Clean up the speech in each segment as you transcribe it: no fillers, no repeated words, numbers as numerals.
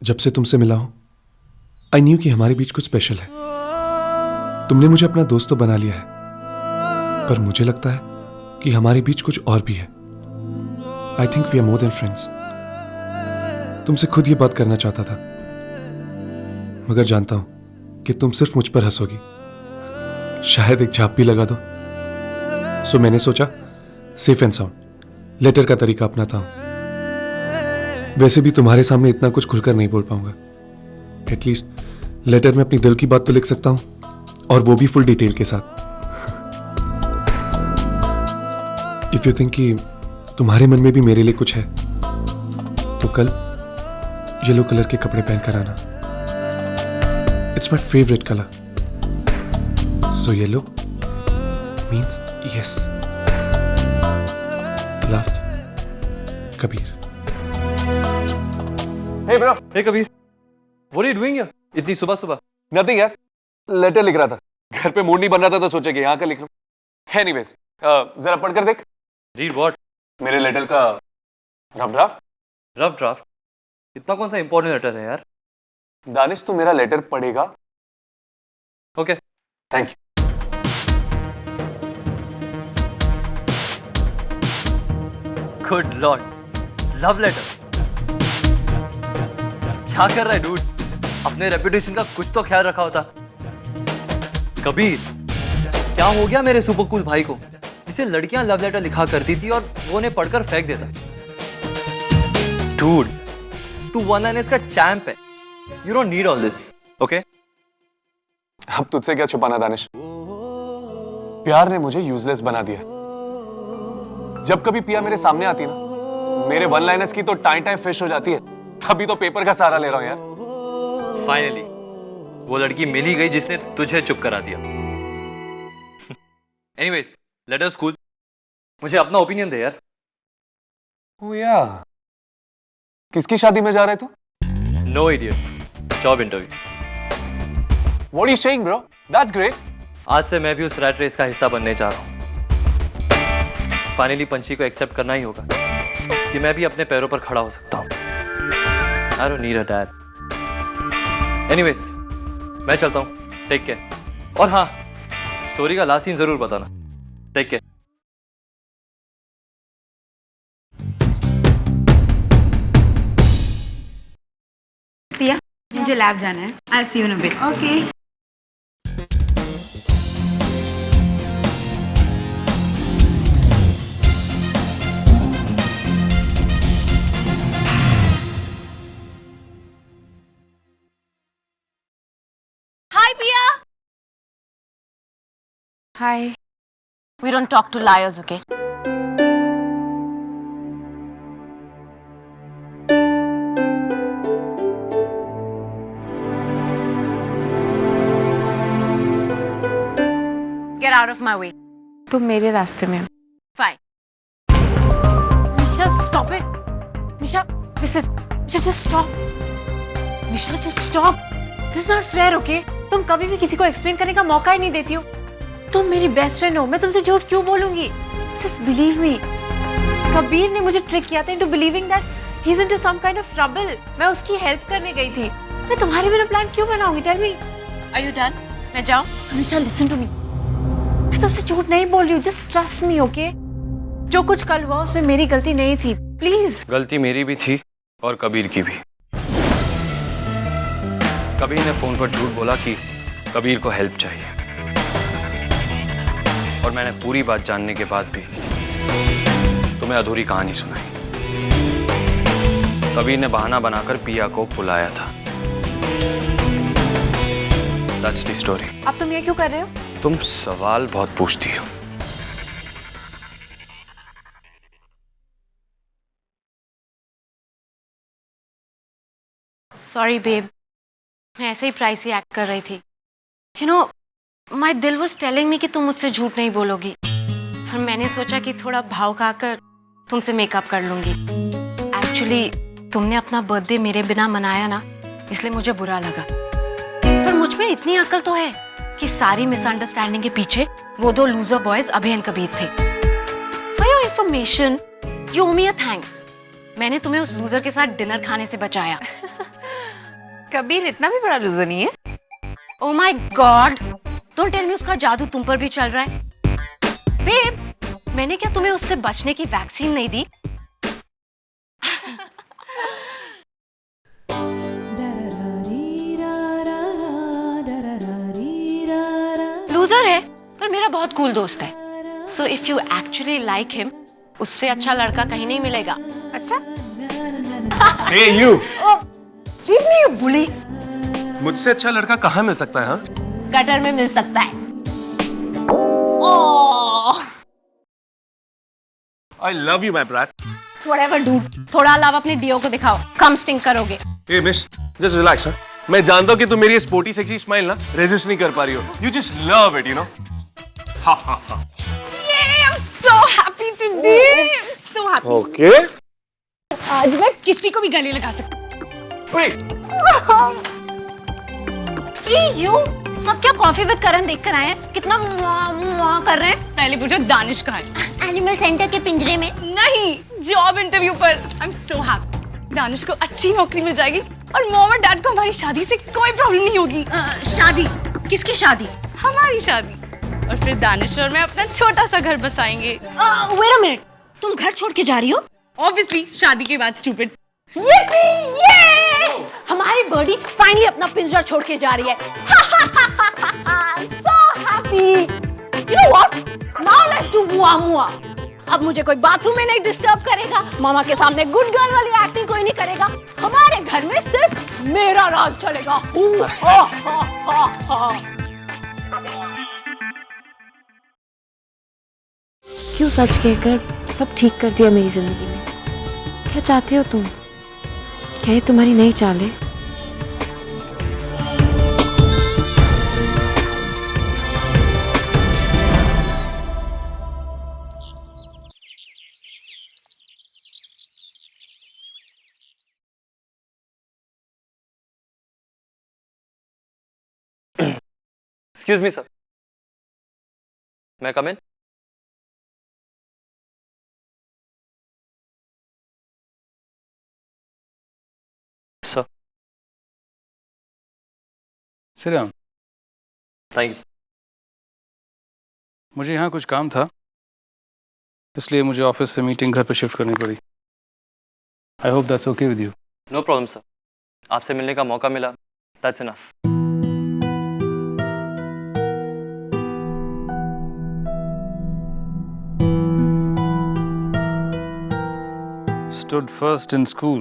जब से तुमसे मिला हूं आई न्यू कि हमारे बीच कुछ स्पेशल है। तुमने मुझे अपना दोस्त तो बना लिया है, पर मुझे लगता है कि हमारे बीच कुछ और भी है। I think we are more than friends. तुमसे खुद ये बात करना चाहता था, मगर जानता हूं कि तुम सिर्फ मुझ पर हंसोगी, शायद एक झाप भी लगा दो। सो मैंने सोचा सेफ एंड साउंड लेटर का तरीका अपनाता हूं। वैसे भी तुम्हारे सामने इतना कुछ खुलकर नहीं बोल पाऊंगा। एटलीस्ट लेटर में अपनी दिल की बात तो लिख सकता हूं, और वो भी फुल डिटेल के साथ। इफ यू थिंक कि तुम्हारे मन में भी मेरे लिए कुछ है, तो कल येलो कलर के कपड़े पहनकर आना। It's my favourite colour. So yellow means yes. Love, Kabir. Hey bro, hey Kabir, what are you doing here? इतनी सुबह सुबह? nothing यार, लेटर लिख रहा था। घर पे मूड नहीं बन रहा था तो सोचा कि यहाँ का लिख लूं। Anyways, जरा पढ़कर देख। Read what? मेरे लेटर का रफ ड्राफ्ट। Rough draft? इतना कौन सा इंपॉर्टेंट लेटर है यार? दानिश तू मेरा लेटर पढ़ेगा? Okay. Thank you. Good lord, love letter? क्या कर रहा है डूड? अपने रेपुटेशन का कुछ तो ख्याल रखा होता। कबीर, क्या हो गया मेरे सुपर कूल भाई को, जिसे लड़कियां लव लेटर लिखा करती थी और वो उन्हें पढ़कर फेंक देता? डूड, तू वन लाइनर्स का चैंप है। You don't need all this, okay? अब तुझसे क्या छुपाना दानिश? प्यार ने मुझे यूजलेस बना दिया। जब कभी पिया मेरे सामने आती ना, मेरे वन लाइनर्स की तो टाई टाई फिश हो जाती है। तभी तो पेपर का सहारा ले रहा हूं यार। फाइनली वो लड़की मिल ही गई जिसने तुझे चुप करा दिया। Anyways, let us cool. मुझे अपना ओपिनियन दे यार। ओ या, किसकी शादी में जा रहे तू? No idiot, job interview. What are you saying, bro? That's great. आज से मैं भी उस रैट रेस का हिस्सा बनने जा रहा हूँ। फाइनली पंछी को एक्सेप्ट करना ही होगा कि मैं भी अपने पैरों पर खड़ा हो सकता हूँ। I don't need a dad. Anyways, मैं चलता हूँ। Take care. और हाँ, स्टोरी का लास्ट सीन जरूर बताना। Take care. प्रिया, मुझे लैब जाना है। I'll see you in a bit. Okay. Hi, Pia. Hi. We don't talk to liars, okay? Get out of my way. तुम मेरे रास्ते में हो। Fine. Misha, stop it. Misha, listen. Misha, just stop. Misha, just stop. This is not fair, okay? तुम कभी भी किसी को एक्सप्लेन करने का मौका ही नहीं देती हो। तुम मेरी बेस्ट फ्रेंड हो, मैं तुमसे झूठ क्यों बोलूंगी? Just believe me. कबीर ने मुझे ट्रिक किया था into believing that he's into some kind of trouble. मैं उसकी हेल्प करने गई थी। मैं तुम्हारे बिना प्लान क्यों बनाऊंगी? Tell me. Are you done? मैं जाऊं? हमेशा listen to me. मैं तुमसे झूठ नहीं बोल रही हूँ। Just trust me, okay? जो कुछ कल हुआ उसमें मेरी गलती नहीं थी। Please. गलती मेरी भी थी और कबीर की भी। कबीर ने फोन पर झूठ बोला कि कबीर को हेल्प चाहिए, और मैंने पूरी बात जानने के बाद भी तुम्हें अधूरी कहानी सुनाई। कबीर ने बहाना बनाकर पिया को बुलाया था। That's the story. अब तुम ये क्यों कर रहे हो? तुम सवाल बहुत पूछती हो। Sorry, babe. मैं ऐसे ही प्राइसी एक्ट कर रही थी। You know, my दिल was telling me कि तुम मुझसे झूठ नहीं बोलोगी। पर मैंने सोचा कि थोड़ा भाव खाकर तुमसे मेकअप कर लूंगी। Actually, तुमने अपना बर्थडे मेरे बिना मनाया ना, इसलिए मुझे बुरा लगा। पर मुझ में इतनी अक्ल तो है कि सारी मिसअंडरस्टैंडिंग के पीछे वो दो loser boys Abhay and Kabir थे। For your information, you owe me a thanks. मैंने तुम्हें उस लूजर के साथ डिनर खाने से बचाया। कबीर इतना भी बड़ा लूजर नहीं है। Oh my God! Don't tell me उसका जादू तुम पर भी चल रहा है। बेब, मैंने क्या तुम्हें उससे बचने की वैक्सीन नहीं दी? लूजर है पर मेरा बहुत कूल दोस्त है। So if you actually like him, उससे अच्छा लड़का कहीं नहीं मिलेगा। अच्छा, Hey you! Leave me, you bully! मुझसे अच्छा लड़का कहाँ मिल सकता है? हाँ? गटर में मिल सकता है। Oh, I love you, my brat. whatever, dude. थोड़ा अलावा अपने डियो को दिखाओ। कम स्टिंग करोगे। Hey miss, just relax, huh? मैं जानता हूँ कि तुम मेरी ये स्पोर्टी सेक्सी स्माइल ना रेजिस्ट नहीं कर पा रही हो। You just love it, you know? Ha ha ha. Yay, I'm so happy today. I'm so happy. Okay. आज मैं किसी को भी गले लगा सकती Wait. यू सब क्या कॉफी विद करण देख कर आए हैं? कितना मुआ मुआ कर रहे हैं? हूँ। पहले पूछो दानिश कहाँ है? एनिमल सेंटर के पिंजरे में। नहीं, जॉब इंटरव्यू पर। I am so happy. Danish को अच्छी नौकरी मिल जाएगी और मॉम और डैड को हमारी शादी से कोई प्रॉब्लम नहीं होगी। शादी? किसकी शादी? हमारी शादी। और फिर दानिश और मैं अपना छोटा सा घर बसाएंगे। वेट अ मिनट, तुम घर छोड़ के जा रही हो? ऑब्वियसली शादी के बाद स्टूपिड। हमारी बर्डी फाइनली अपना पिंजरा छोड़ के जा रही है। I'm so happy. You know what? Now let's do मुआ मुआ. अब मुझे कोई बाथरूम में नहीं डिस्टर्ब करेगा, मामा के सामने गुड गर्ल वाली एक्टिंग कोई नहीं करेगा। हमारे घर में सिर्फ मेरा राज चलेगा। क्यों सच कहकर सब ठीक कर दिया मेरी जिंदगी में? क्या चाहते हो तुम? क्या ये तुम्हारी नई चाल है? Excuse me, sir. May I come in? Sir. Sit down. Thank you. मुझे यहाँ कुछ काम था, इसलिए मुझे ऑफिस से मीटिंग घर पे शिफ्ट करनी पड़ी। I hope that's okay with you. No problem, sir. आपसे मिलने का मौका मिला, that's enough. Stood first in school,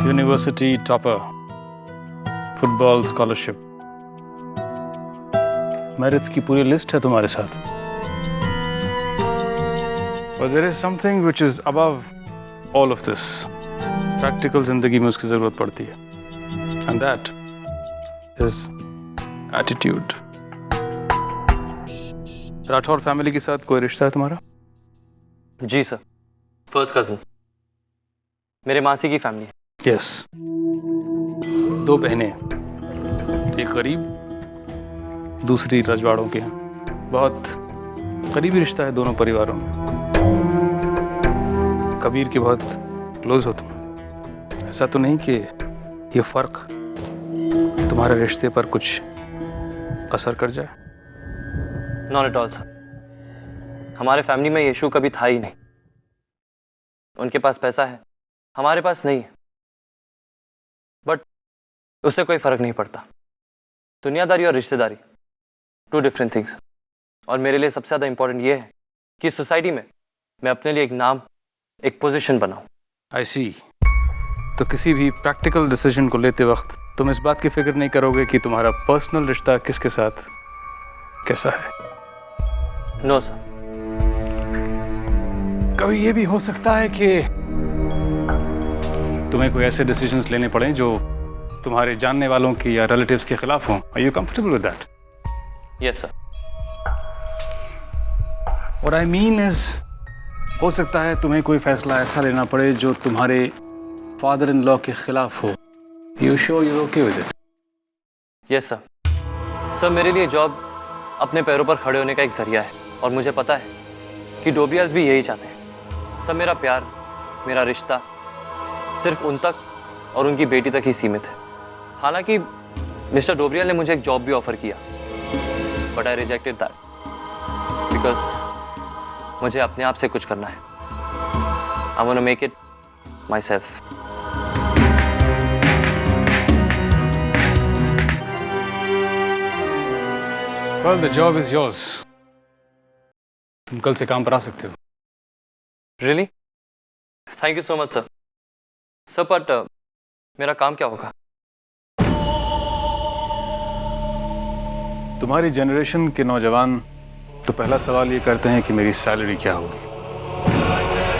university topper, football scholarship. Merits की पूरी लिस्ट है तुम्हारे साथ। But there is something which is above all of this. Practical जिंदगी में उसकी जरूरत पड़ती है, and that is attitude. Rathore family के साथ कोई रिश्ता है तुम्हारा? जी सर, फर्स्ट कजिन, मेरे मासी की फैमिली है। यस, दो बहनें, एक गरीब, दूसरी रजवाड़ों के हैं। बहुत करीबी रिश्ता है दोनों परिवारों में। कबीर के बहुत क्लोज हो तुम। ऐसा तो नहीं कि ये फर्क तुम्हारे रिश्ते पर कुछ असर कर जाए? नॉट एट ऑल सर, हमारे फैमिली में ये इशू कभी था ही नहीं। उनके पास पैसा है, हमारे पास नहीं है, बट उससे कोई फर्क नहीं पड़ता। दुनियादारी और रिश्तेदारी टू डिफरेंट थिंग्स। और मेरे लिए सबसे ज़्यादा इंपॉर्टेंट ये है कि सोसाइटी में मैं अपने लिए एक नाम, एक पोजीशन बनाऊं। आई सी। तो किसी भी प्रैक्टिकल डिसीजन को लेते वक्त तुम इस बात की फिक्र नहीं करोगे कि तुम्हारा पर्सनल रिश्ता किसके साथ कैसा है? No sir. कभी ये भी हो सकता है कि तुम्हें कोई ऐसे डिसीजंस लेने पड़े जो तुम्हारे जानने वालों की या रिलेटिव्स के खिलाफ हों। Are you comfortable with that? Yes sir. What I mean is, हो सकता है तुम्हें कोई फैसला ऐसा लेना पड़े जो तुम्हारे फादर इन लॉ के खिलाफ हो। You sure you okay with it? Yes sir. Sir, मेरे लिए जॉब अपने पैरों पर खड़े होने का एक जरिया है, और मुझे पता है कि डोबियाल्स भी यही चाहते हैं। सर, मेरा प्यार, मेरा रिश्ता सिर्फ उन तक और उनकी बेटी तक ही सीमित है। हालांकि मिस्टर डोबरियल ने मुझे एक जॉब भी ऑफर किया, but I rejected that because मुझे अपने आप से कुछ करना है। I want to make it myself. Well, the job is yours. तुम कल से काम पर आ सकते हो। Really? Thank you so much sir. Sir but मेरा काम क्या होगा? तुम्हारी जनरेशन के नौजवान तो पहला सवाल ये करते हैं कि मेरी सैलरी क्या होगी।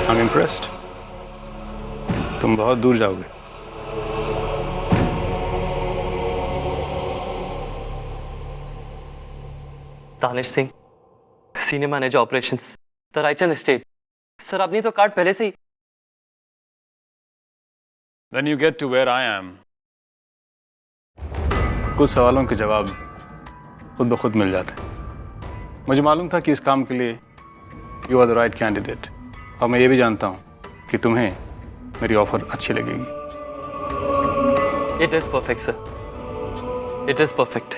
I'm impressed. तुम बहुत दूर जाओगे। Danish Singh, senior manager operations, the Raichand estate. Sir आपने तो कार्ड पहले से ही। When you get to where I am, कुछ सवालों के जवाब खुद ब खुद मिल जाते हैं। मुझे मालूम था कि इस काम के लिए you are the right candidate, और मैं ये भी जानता हूँ कि तुम्हें मेरी ऑफर अच्छी लगेगी। It is perfect sir, it is perfect.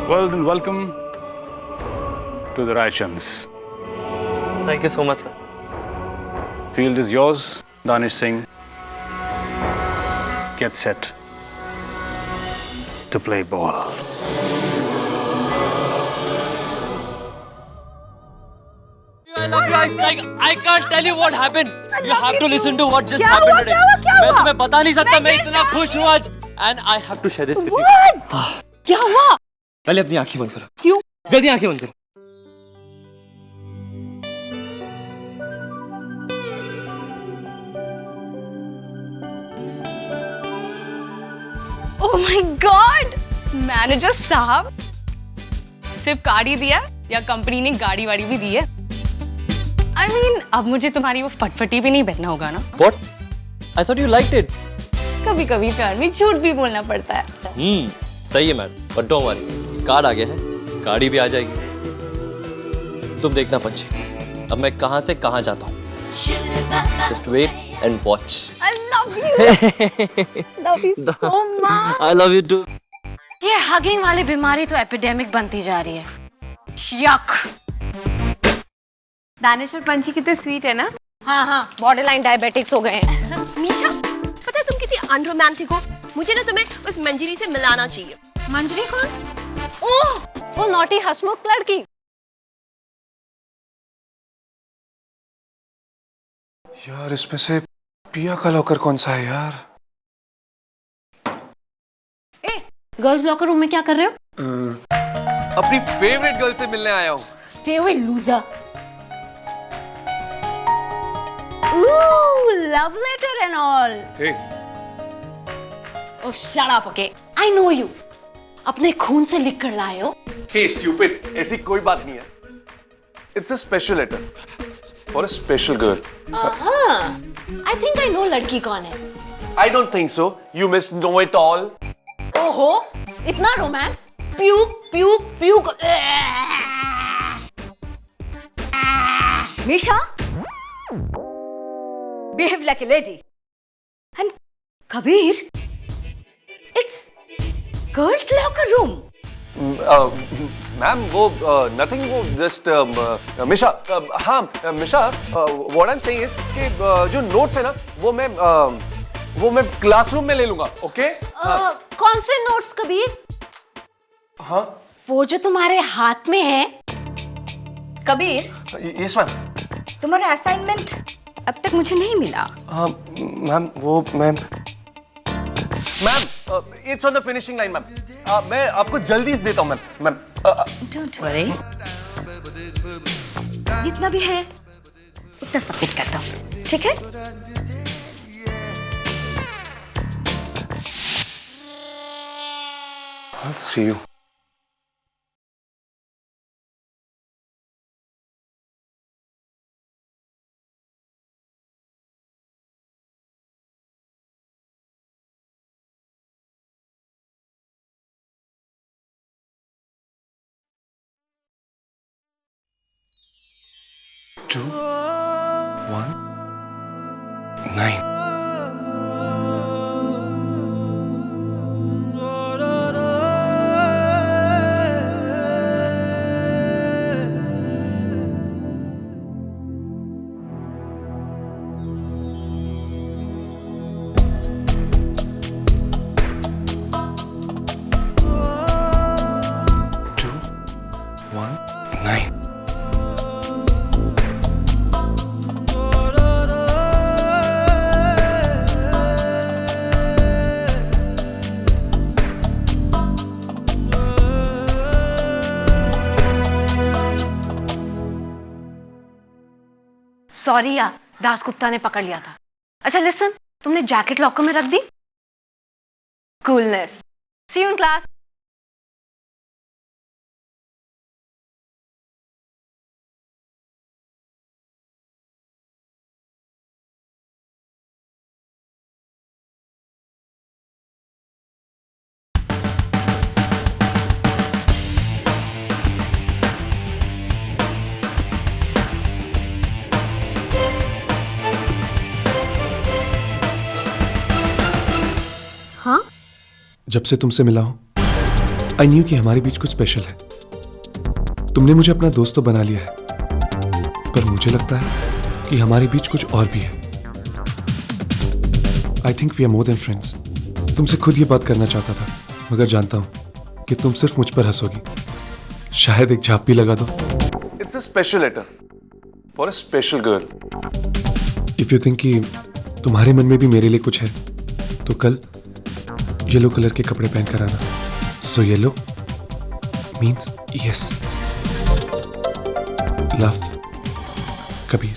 Well then, welcome to the Raychands. Thank you so much sir. Field is yours, Danish Singh. Get set to play ball. I love you, Strike. I can't tell you what happened. You have to listen to what just happened today. मैं तुम्हें बता नहीं सकता, मैं इतना खुश हूँ आज। And I have to share this with you. क्या हुआ? पहले अपनी आंखें बंद करो। क्यों? जल्दी आंखें बंद करो। Oh my God! मैनेजर साहब, सिर्फ कार्ड ही दिया या कंपनी ने गाड़ी वाड़ी भी दी है? I mean, अब मुझे तुम्हारी वो फटफटी भी नहीं पहनना होगा ना? What? I thought you liked it. कभी कभी प्यार में झूठ भी बोलना पड़ता है। सही है madam, but don't worry, card आ गया है, गाड़ी भी आ जाएगी। तुम देखना पंची, अब मैं कहां से कहां जाता हूं। Just wait and watch. I love you. Love you so much. I love you too. ये हगिंग वाली बीमारी तो एपिडेमिक बनती जा रही है। यक। दानिश और पंची कितने स्वीट है ना। हाँ, बॉर्डरलाइन डायबिटिक्स हो गए हैं। मीशा, पता है तुम कितनी अनरोमांटिक हो। मुझे ना तुम्हें उस मंजरी से मिलाना चाहिए। मंजरी कौन? ओह, वो नॉटी हसमुख लड़की। यार इसमें से पिया का लॉकर कौन सा है यार? गर्ल्स लॉकर रूम में क्या कर रहे हो? अपनी फेवरेट गर्ल से मिलने आया हूँ। Stay away, loser. Ooh, love letter and all. Hey. Oh, shut up, okay? I know you. अपने खून से लिख कर लाए हो। Hey, stupid. ऐसी कोई बात नहीं है। It's a special letter for a special girl. I think I know लड़की कौन है। I don't think so. You must know it all. ओहो, इतना romance? Puke puke puke. Misha, behave like a lady. And Kabir, it's girls' locker room. Ma'am वो nothing, वो just Misha, हाँ Misha, what I am saying is कि जो notes है ना वो मैं क्लासरूम में ले लूंगा। ओके? कौन से नोट्स कबीर? हाँ वो जो तुम्हारे हाथ में है। Kabir, yes ma'am. तुम्हारा असाइनमेंट अब तक मुझे नहीं मिला। हाँ मैम, वो ma'am it's on the finishing line ma'am. मैं आपको जल्दी देता हूँ मैम। डोंट वरी, जितना भी है उतना सबमिट करता हूँ, ठीक है? I'll see you. Two, 1, 9. Sorry यार, दास गुप्ता ने पकड़ लिया था। अच्छा लिसन, तुमने जैकेट लॉकर में रख दी? Coolness. See you in class. हाँ? जब से तुमसे मिला हूं आई न्यू कि हमारे बीच कुछ स्पेशल है। तुमने मुझे अपना दोस्त तो बना लिया है, पर मुझे लगता है कि हमारे बीच कुछ और भी है। I think we are more than friends. तुमसे खुद ये बात करना चाहता था, मगर जानता हूं कि तुम सिर्फ मुझ पर हंसोगी। शायद एक झाप भी लगा दो। It's a special letter for a special girl. If you think कि तुम्हारे मन में भी मेरे लिए कुछ है, तो कल येलो कलर के कपड़े पहन कर आना। सो yellow means yes. Love, Kabir.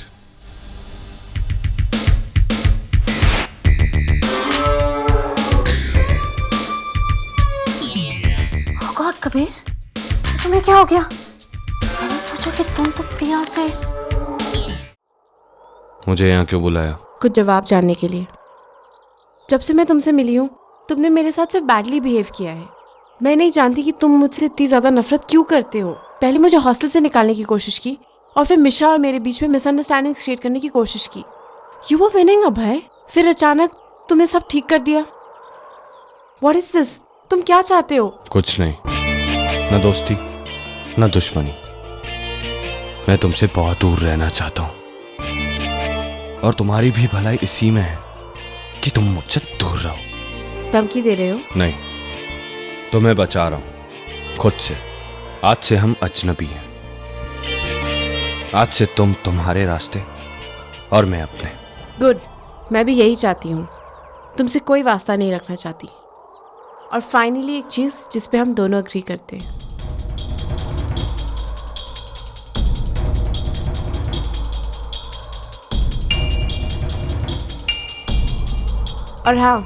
Oh God, Kabir, तुम्हें क्या हो गया? मैंने सोचा कि तुम तो पिया से। मुझे यहाँ क्यों बुलाया? कुछ जवाब जानने के लिए। जब से मैं तुमसे मिली हूँ तुमने मेरे साथ सिर्फ बैडली बिहेव किया है। मैं नहीं जानती कि तुम मुझसे इतनी ज़्यादा नफरत क्यों करते हो। पहले मुझे हॉस्टल से निकालने की कोशिश की और फिर मिशा और मेरे बीच में मिसअंडरस्टैंडिंग क्रिएट करने की कोशिश की। यू वर विनिंग अभय, फिर अचानक तुमने सब ठीक कर दिया। What is this? तुम क्या चाहते हो? कुछ नहीं, न दोस्ती न दुश्मनी। मैं तुमसे बहुत दूर रहना चाहता हूँ और तुम्हारी भी भलाई इसी में है कि तुम मुझसे दूर रहो। धमकी दे रहे हो? नहीं, तुम्हें बचा रहा हूं खुद से। आज से हम अजनबी हैं। आज से तुम तुम्हारे रास्ते और मैं अपने। गुड, मैं भी यही चाहती हूँ। तुमसे कोई वास्ता नहीं रखना चाहती। और फाइनली एक चीज़ जिस पे हम दोनों अग्री करते हैं। और हाँ,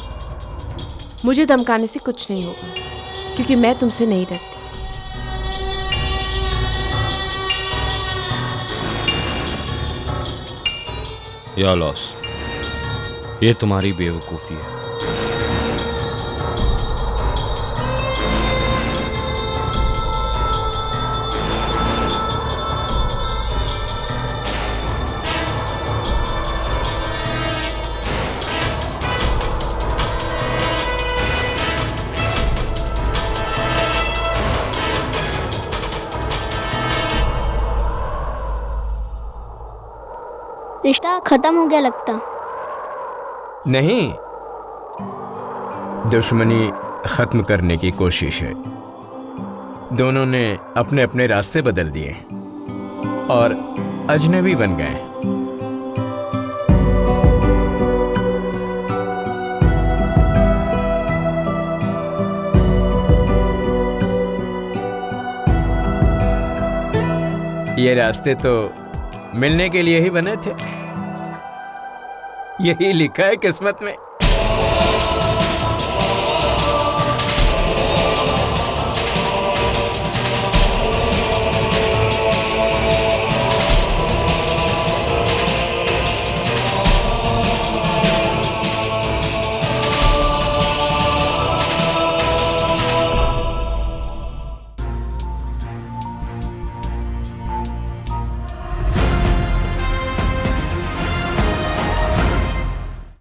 मुझे धमकाने से कुछ नहीं होगा, क्योंकि मैं तुमसे नहीं डरती। या लॉस, ये तुम्हारी बेवकूफ़ी है। रिश्ता खत्म हो गया लगता। नहीं, दुश्मनी खत्म करने की कोशिश है। दोनों ने अपने अपने रास्ते बदल दिए और अजनबी बन गए। ये रास्ते तो मिलने के लिए ही बने थे। यही लिखा है किस्मत में।